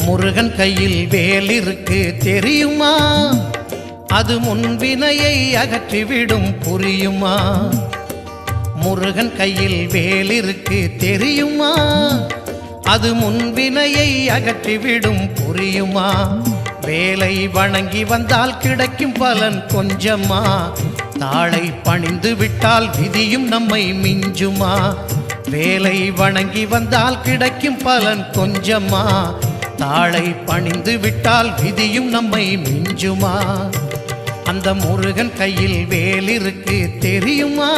முருகன் கையில் வேல் இருக்கு தெரியுமா? அது முன்வினையை அகற்றிவிடும் புரியுமா? முருகன் கையில் வேல் இருக்கு தெரியுமா? அது முன்வினையை அகற்றிவிடும் புரியுமா? வேலை வணங்கி வந்தால் கிடைக்கும் பலன் கொஞ்சமா? தாளை பணிந்து விட்டால் விதியும் நம்மை மிஞ்சுமா? வேலை வணங்கி வந்தால் கிடைக்கும் பலன் கொஞ்சமா? தாளை பணிந்து விட்டால் விதியும் நம்மை மிஞ்சுமா? அந்த முருகன் கையில் வேல் இருக்கு தெரியுமா?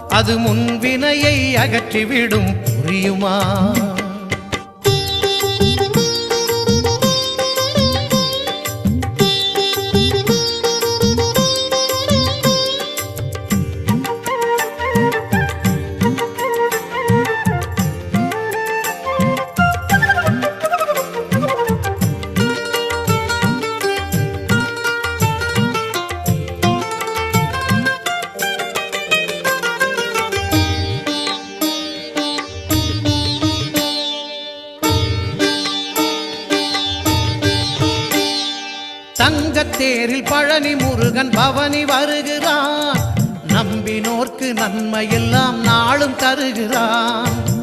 அது முன்வினையை அகற்றிவிடும் புரியுமா? தங்கத்தேரில் பழனி முருகன் பவனி வருகிறான். நம்பினோர்க்கு நன்மையெல்லாம் நாளும் தருகிறான்.